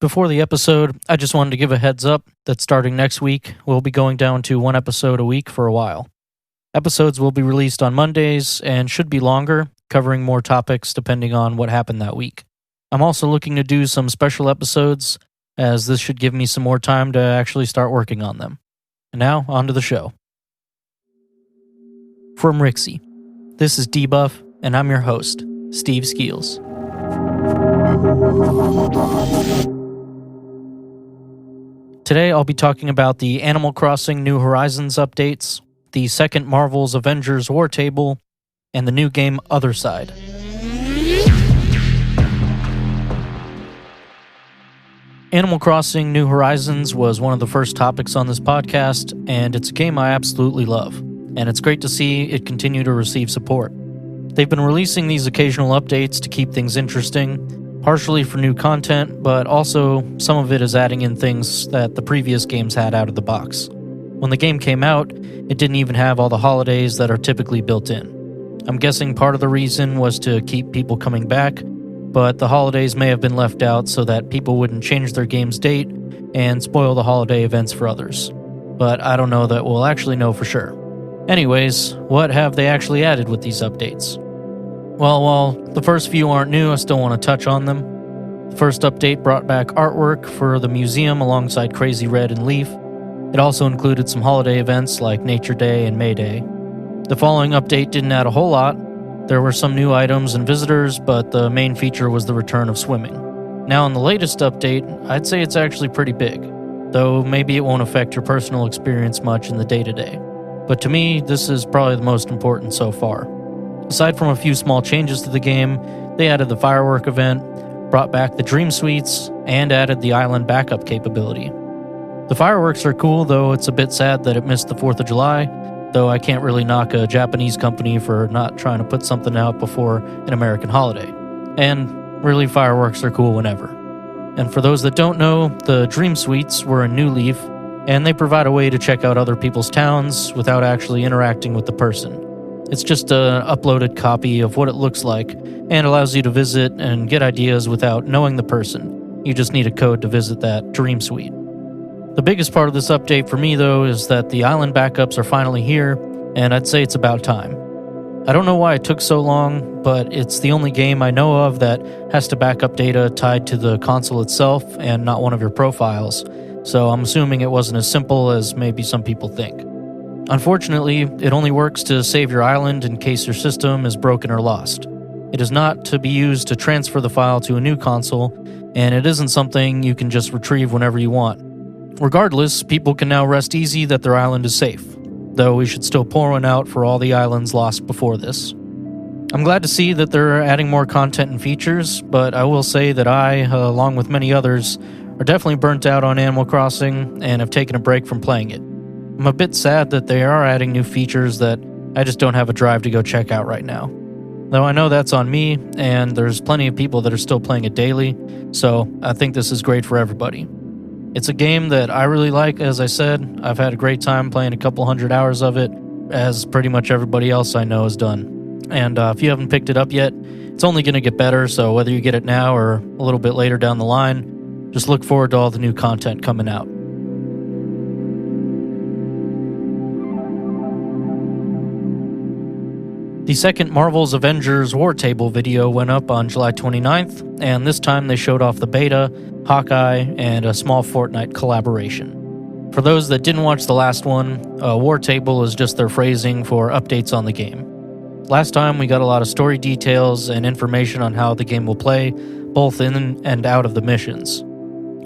Before the episode, I just wanted to give a heads up that starting next week, we'll be going down to one episode a week for a while. Episodes will be released on Mondays and should be longer, covering more topics depending on what happened that week. I'm also looking to do some special episodes, as this should give me some more time to actually start working on them. And now, on to the show. From Rixie, this is Debuff, and I'm your host, Steve Skeels. Today I'll be talking about the Animal Crossing New Horizons updates, the second Marvel's Avengers War Table, and the new game Othercide. Animal Crossing New Horizons was one of the first topics on this podcast, and it's a game I absolutely love, and it's great to see it continue to receive support. They've been releasing these occasional updates to keep things interesting, partially for new content, but also some of it is adding in things that the previous games had out of the box. When the game came out, it didn't even have all the holidays that are typically built in. I'm guessing part of the reason was to keep people coming back, but the holidays may have been left out so that people wouldn't change their game's date and spoil the holiday events for others. But I don't know that we'll actually know for sure. Anyways, what have they actually added with these updates? Well, while the first few aren't new, I still want to touch on them. The first update brought back artwork for the museum alongside Crazy Red and Leaf. It also included some holiday events like Nature Day and May Day. The following update didn't add a whole lot. There were some new items and visitors, but the main feature was the return of swimming. Now, in the latest update, I'd say it's actually pretty big, though maybe it won't affect your personal experience much in the day-to-day. But to me, this is probably the most important so far. Aside from a few small changes to the game, they added the firework event, brought back the Dream Suites, and added the island backup capability. The fireworks are cool, though it's a bit sad that it missed the 4th of July, though I can't really knock a Japanese company for not trying to put something out before an American holiday. And really, fireworks are cool whenever. And for those that don't know, the Dream Suites were a new Leaf, and they provide a way to check out other people's towns without actually interacting with the person. It's just an uploaded copy of what it looks like and allows you to visit and get ideas without knowing the person. You just need a code to visit that Dream Suite. The biggest part of this update for me, though, is that the island backups are finally here, and I'd say it's about time. I don't know why it took so long, but it's the only game I know of that has to back up data tied to the console itself and not one of your profiles, so I'm assuming it wasn't as simple as maybe some people think. Unfortunately, it only works to save your island in case your system is broken or lost. It is not to be used to transfer the file to a new console, and it isn't something you can just retrieve whenever you want. Regardless, people can now rest easy that their island is safe, though we should still pour one out for all the islands lost before this. I'm glad to see that they're adding more content and features, but I will say that I, along with many others, are definitely burnt out on Animal Crossing and have taken a break from playing it. I'm a bit sad that they are adding new features that I just don't have a drive to go check out right now. Though I know that's on me, and there's plenty of people that are still playing it daily, so I think this is great for everybody. It's a game that I really like, as I said. I've had a great time playing a couple hundred hours of it, as pretty much everybody else I know has done. And if you haven't picked it up yet, it's only going to get better, so whether you get it now or a little bit later down the line, just look forward to all the new content coming out. The second Marvel's Avengers War Table video went up on July 29th, and this time they showed off the beta, Hawkeye, and a small Fortnite collaboration. For those that didn't watch the last one, a War Table is just their phrasing for updates on the game. Last time we got a lot of story details and information on how the game will play, both in and out of the missions.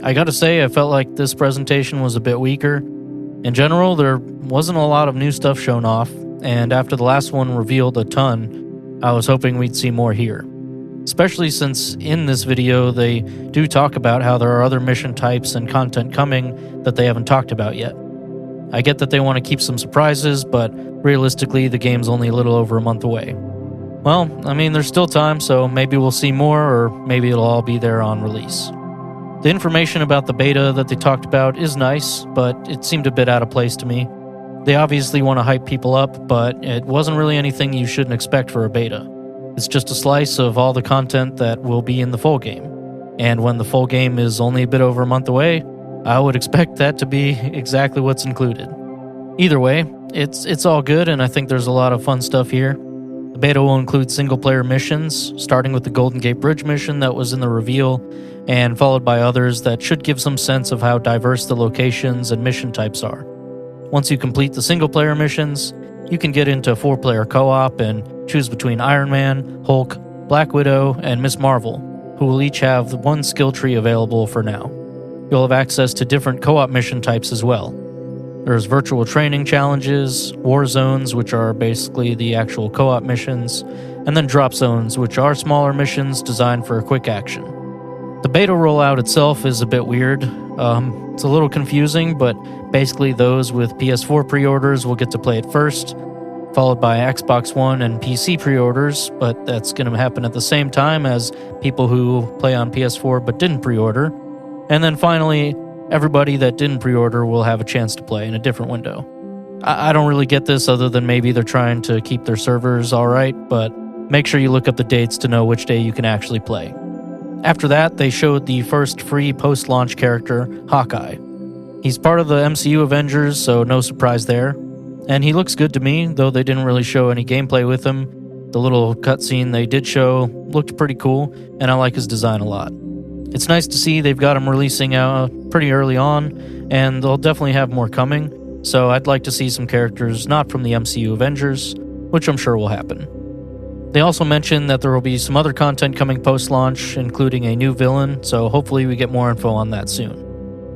I gotta say, I felt like this presentation was a bit weaker. In general, there wasn't a lot of new stuff shown off, and after the last one revealed a ton, I was hoping we'd see more here. Especially since in this video they do talk about how there are other mission types and content coming that they haven't talked about yet. I get that they want to keep some surprises, but realistically the game's only a little over a month away. Well, I mean, there's still time, so maybe we'll see more, or maybe it'll all be there on release. The information about the beta that they talked about is nice, but it seemed a bit out of place to me. They obviously want to hype people up, but it wasn't really anything you shouldn't expect for a beta. It's just a slice of all the content that will be in the full game. And when the full game is only a bit over a month away, I would expect that to be exactly what's included. Either way, it's all good, and I think there's a lot of fun stuff here. The beta will include single-player missions, starting with the Golden Gate Bridge mission that was in the reveal, and followed by others that should give some sense of how diverse the locations and mission types are. Once you complete the single-player missions, you can get into 4-player co-op and choose between Iron Man, Hulk, Black Widow, and Ms. Marvel, who will each have one skill tree available for now. You'll have access to different co-op mission types as well. There's virtual training challenges, war zones, which are basically the actual co-op missions, and then drop zones, which are smaller missions designed for quick action. The beta rollout itself is a bit weird. It's a little confusing, but basically those with PS4 pre-orders will get to play it first, followed by Xbox One and PC pre-orders, but that's going to happen at the same time as people who play on PS4 but didn't pre-order. And then finally, everybody that didn't pre-order will have a chance to play in a different window. I don't really get this other than maybe they're trying to keep their servers alright, but make sure you look up the dates to know which day you can actually play. After that, they showed the first free post-launch character, Hawkeye. He's part of the MCU Avengers, so no surprise there. And he looks good to me, though they didn't really show any gameplay with him. The little cutscene they did show looked pretty cool, and I like his design a lot. It's nice to see they've got him releasing pretty early on, and they'll definitely have more coming, so I'd like to see some characters not from the MCU Avengers, which I'm sure will happen. They also mentioned that there will be some other content coming post-launch, including a new villain, so hopefully we get more info on that soon.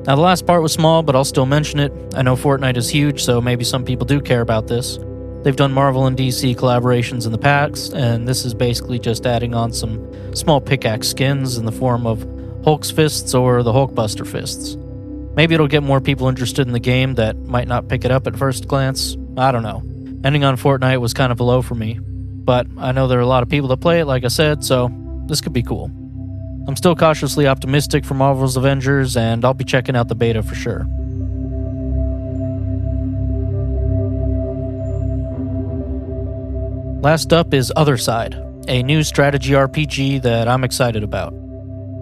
Now the last part was small, but I'll still mention it. I know Fortnite is huge, so maybe some people do care about this. They've done Marvel and DC collaborations in the past, and this is basically just adding on some small pickaxe skins in the form of Hulk's fists or the Hulkbuster fists. Maybe it'll get more people interested in the game that might not pick it up at first glance. I don't know. Ending on Fortnite was kind of a low for me. But I know there are a lot of people that play it, like I said, so this could be cool. I'm still cautiously optimistic for Marvel's Avengers, and I'll be checking out the beta for sure. Last up is Othercide, a new strategy RPG that I'm excited about.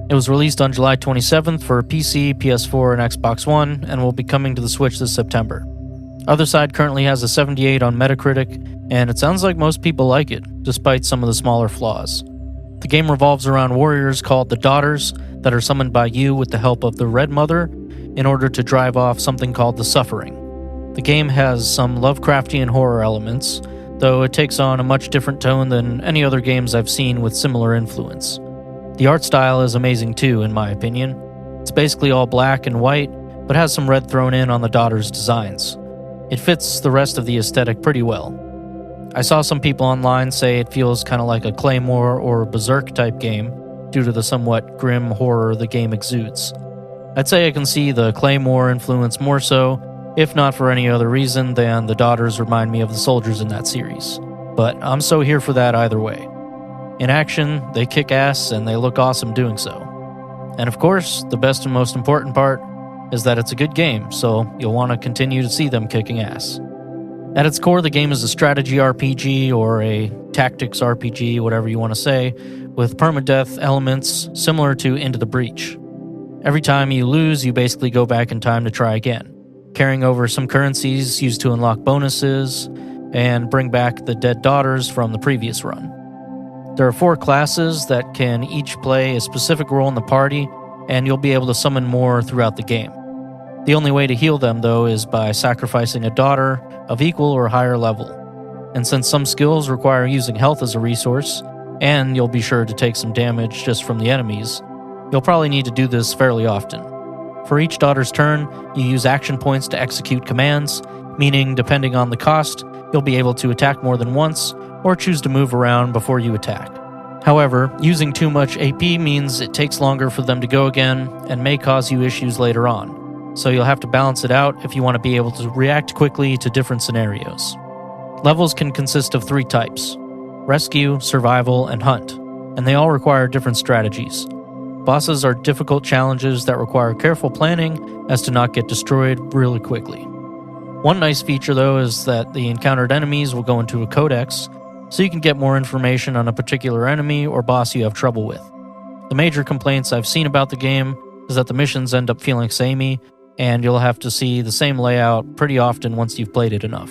It was released on July 27th for PC, PS4, and Xbox One, and will be coming to the Switch this September. Othercide currently has a 78 on Metacritic, and it sounds like most people like it, despite some of the smaller flaws. The game revolves around warriors called the Daughters that are summoned by you with the help of the Red Mother in order to drive off something called the Suffering. The game has some Lovecraftian horror elements, though it takes on a much different tone than any other games I've seen with similar influence. The art style is amazing too, in my opinion. It's basically all black and white, but has some red thrown in on the Daughters' designs. It fits the rest of the aesthetic pretty well. I saw some people online say it feels kind of like a Claymore or Berserk type game due to the somewhat grim horror the game exudes. I'd say I can see the Claymore influence more so, if not for any other reason than the Daughters remind me of the soldiers in that series. But I'm so here for that either way. In action, they kick ass and they look awesome doing so. And of course, the best and most important part is that it's a good game, so you'll want to continue to see them kicking ass. At its core, the game is a strategy RPG or a tactics RPG, whatever you want to say, with permadeath elements similar to Into the Breach. Every time you lose, you basically go back in time to try again, carrying over some currencies used to unlock bonuses and bring back the dead daughters from the previous run. There are 4 classes that can each play a specific role in the party, and you'll be able to summon more throughout the game. The only way to heal them, though, is by sacrificing a daughter of equal or higher level. And since some skills require using health as a resource, and you'll be sure to take some damage just from the enemies, you'll probably need to do this fairly often. For each daughter's turn, you use action points to execute commands, meaning depending on the cost, you'll be able to attack more than once, or choose to move around before you attack. However, using too much AP means it takes longer for them to go again, and may cause you issues later on. So you'll have to balance it out if you want to be able to react quickly to different scenarios. Levels can consist of 3 types: rescue, survival, and hunt, and they all require different strategies. Bosses are difficult challenges that require careful planning as to not get destroyed really quickly. One nice feature, though, is that the encountered enemies will go into a codex, so you can get more information on a particular enemy or boss you have trouble with. The major complaints I've seen about the game is that the missions end up feeling samey, and you'll have to see the same layout pretty often once you've played it enough.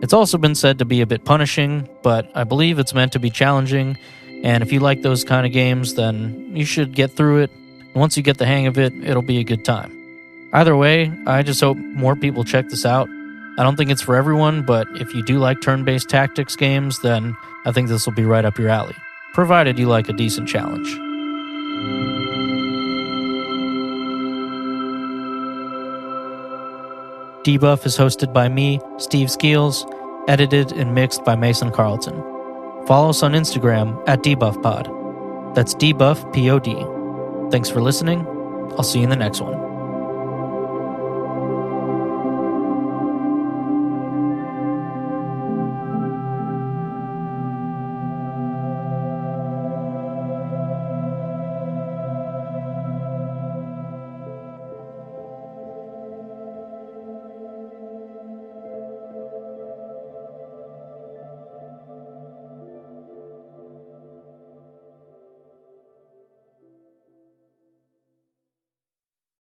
It's also been said to be a bit punishing, but I believe it's meant to be challenging, and if you like those kind of games, then you should get through it. And once you get the hang of it, it'll be a good time. Either way, I just hope more people check this out. I don't think it's for everyone, but if you do like turn-based tactics games, then I think this will be right up your alley, provided you like a decent challenge. Debuff is hosted by me, Steve Skeels, edited and mixed by Mason Carlton. Follow us on Instagram at DebuffPod. That's DebuffPod. Thanks for listening. I'll see you in the next one.